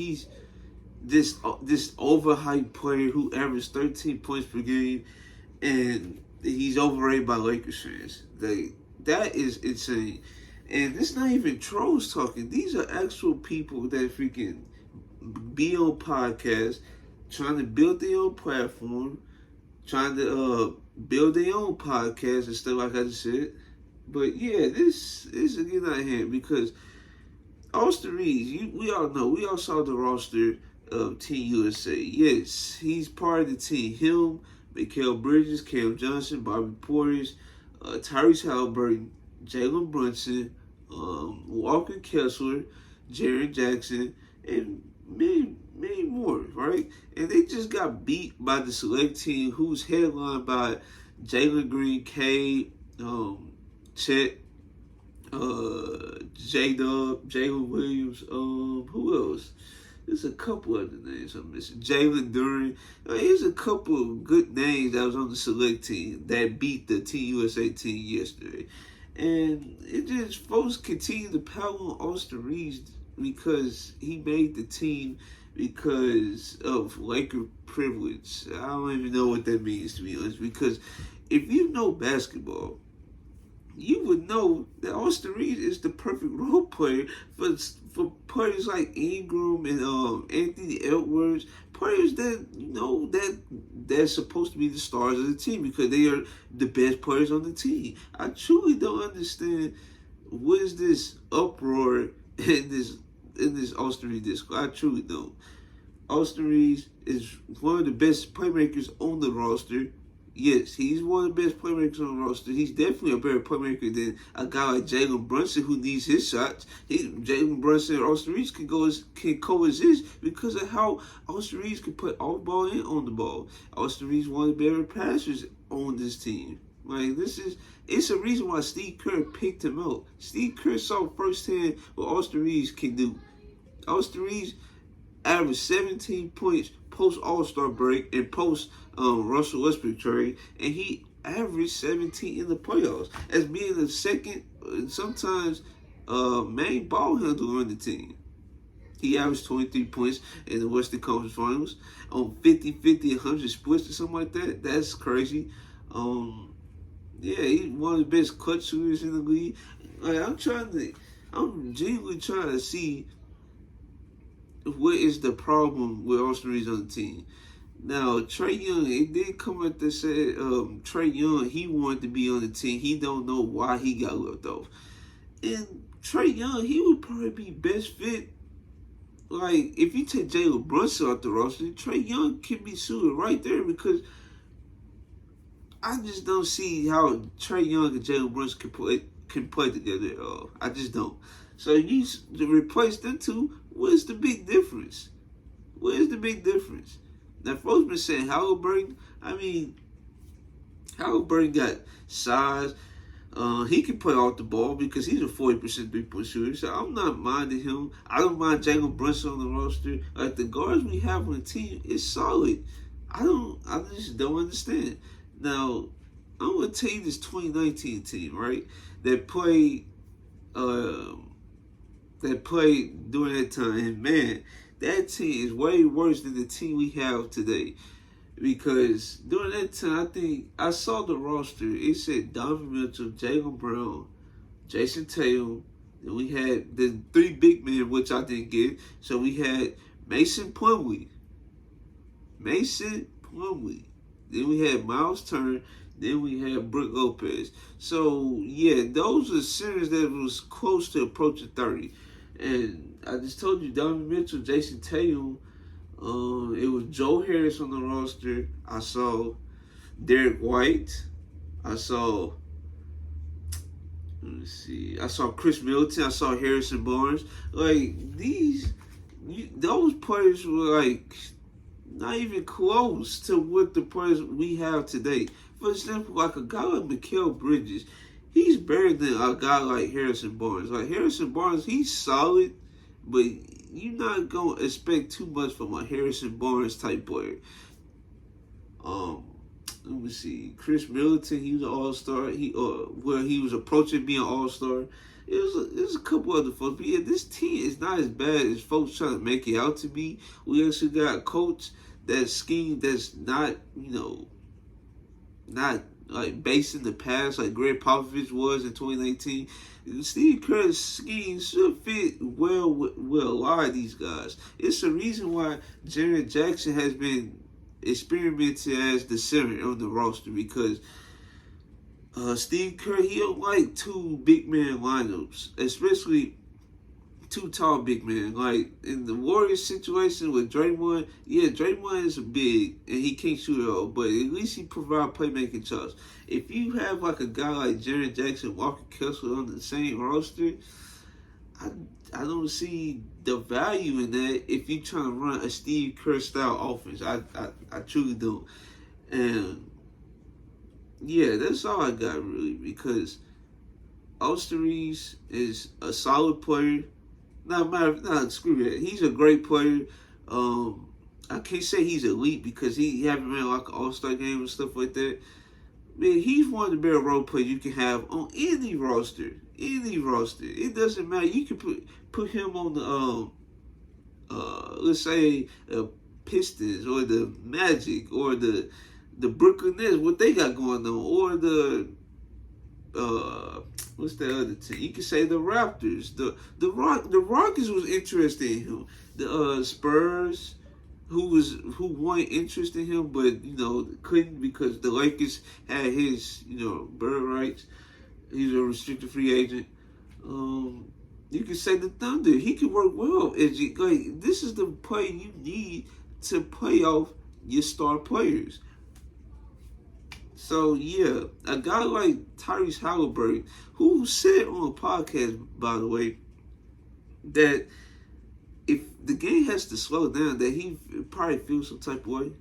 he's this overhyped player who averaged 13 points per game, and he's overrated by Lakers fans. That is insane. And it's not even trolls talking. These are actual people that freaking be on podcasts, trying to build their own platform, trying to build their own podcast and stuff like I just said. But yeah, this is getting out of hand because Austin Reaves, we all know, we all saw the roster of Team USA. Yes, he's part of the team. Him, Mikal Bridges, Cam Johnson, Bobby Portis, Tyrese Halliburton, Jalen Brunson, Walker Kessler, Jaren Jackson, and many more, right? And they just got beat by the select team who's headlined by Jalen Green, Cade, Chet, J-Dub, Jalen Williams, who else? There's a couple other names I'm missing. Jalen Duran. Here's a couple of good names that was on the select team that beat the Team USA team yesterday. And it just, folks continue to pound on Austin Reaves because he made the team because of Laker privilege. I don't even know what that means, to be honest, because if you know basketball, you would know that Austin Reaves is the perfect role player for players like Ingram and Anthony Edwards, players that they're supposed to be the stars of the team because they are the best players on the team. I truly don't understand what is this uproar in this Austin Reaves disco. I truly don't. Austin Reaves is one of the best playmakers on the roster. Yes, he's one of the best playmakers on the roster. He's definitely a better playmaker than a guy like Jalen Brunson who needs his shots. Jalen Brunson and Austin Reaves can coexist because of how Austin Reaves can put off ball and on the ball. Austin Reaves one of the better passers on this team. Like, it's a reason why Steve Kerr picked him out. Steve Kerr saw firsthand what Austin Reaves can do. Austin Reaves averaged 17 points post All-Star break and post Russell Westbrook trade, and he averaged 17 in the playoffs as being the second, sometimes main ball handler on the team. He averaged 23 points in the Western Conference Finals on 50-50, 100 splits or something like that. That's crazy. Yeah, he's one of the best clutch shooters in the league. Like, I'm genuinely trying to see what is the problem with Austin Reaves on the team. Now, Trae Young, it did come out that said Trae Young, he wanted to be on the team. He don't know why he got left off. And Trae Young, he would probably be best fit. Like, if you take Jalen Brunson off the roster, Trae Young can be suited right there because I just don't see how Trae Young and Jalen Brunson can play together at all. I just don't. So you replace them two. What is the big difference? What is the big difference? Now, folks been saying Halliburton. I mean, Halliburton got size. He can play off the ball because he's a 40% three-point shooter. So I'm not minding him. I don't mind Jalen Brunson on the roster. Like, the guards we have on the team is solid. I just don't understand. Now, I'm gonna tell you this 2019 team, right? That played during that time, and man, that team is way worse than the team we have today. Because during that time, I think I saw the roster. It said Donovan Mitchell, Jaylen Brown, Jason Tatum. And we had the three big men, which I didn't get. So we had Mason Plumlee. Then we had Miles Turner. Then we had Brook Lopez. So, yeah, those are centers that was close to approaching 30. And I just told you, Donovan Mitchell, Jason Tatum. It was Joe Harris on the roster. I saw Derek White. I saw Chris Middleton. I saw Harrison Barnes. Like, those players were like not even close to what the players we have today. For example, like a guy like Mikal Bridges, he's better than a guy like Harrison Barnes. Like, Harrison Barnes, he's solid, but you're not going to expect too much from a Harrison Barnes type player. Let me see. Chris Middleton, he was an all-star. He was approaching being an all-star. There's a couple other folks, but yeah, this team is not as bad as folks trying to make it out to be. We actually got a coach that scheme that's not, not like based in the past like Greg Popovich was in 2019. Steve Kerr's scheme should fit well with a lot of these guys. It's the reason why Jaren Jackson has been experimented as the center on the roster because Steve Kerr, he don't like two big man lineups, especially two tall big men. Like in the Warriors situation with Draymond, yeah, Draymond is big and he can't shoot it all, but at least he provide playmaking chops. If you have like a guy like Jaren Jackson, Walker Kessler on the same roster, I don't see the value in that if you trying to run a Steve Kerr style offense. I truly don't. And yeah, that's all I got really because Austin Reaves is a solid player. Screw that. He's a great player. I can't say he's elite because he haven't been like an all-star game and stuff like that. Man, he's one of the better role players you can have on any roster. Any roster. It doesn't matter. You can put him on the let's say Pistons or the Magic or the Brooklyn Nets, what they got going on, or the what's that other team? You can say the Raptors. The Rockets was interested in him. The Spurs, who wanted interest in him, but couldn't because the Lakers had his bird rights. He's a restricted free agent. You can say the Thunder. He can work well. Like this is the play you need to play off your star players. So, yeah, a guy like Tyrese Halliburton, who said on a podcast, by the way, that if the game has to slow down, that he probably feels some type of way.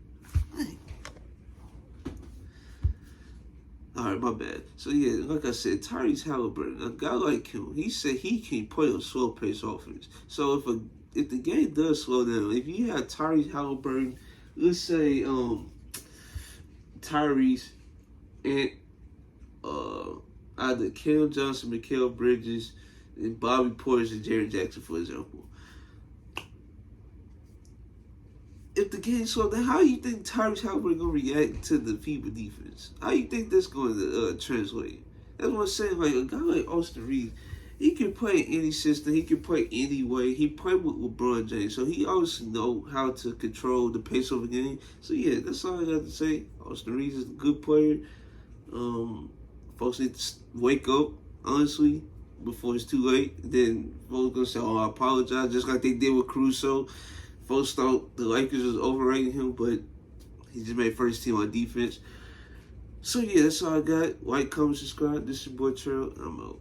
All right, my bad. So, yeah, like I said, Tyrese Halliburton, a guy like him, he said he can play a slow-paced offense. So, if the game does slow down, if you have Tyrese Halliburton, let's say Tyrese, and either Cam Johnson, Mikal Bridges, and Bobby Portis and Jaren Jackson, for example. If the game slow down, how do you think Tyrese Halliburton gonna react to the FIBA defense? How do you think that's going to translate? That's what I'm saying. Like a guy like Austin Reaves, he can play in any system. He can play any way. He played with LeBron James, so he obviously know how to control the pace of a game. So yeah, that's all I got to say. Austin Reaves is a good player. Folks need to wake up, honestly, before it's too late. Then folks gonna say, "Oh, I apologize," just like they did with Caruso. Folks thought the Lakers was overrating him, but he just made first team on defense. So yeah, that's all I got. Like, comment, subscribe. This is your boy Trail. I'm out.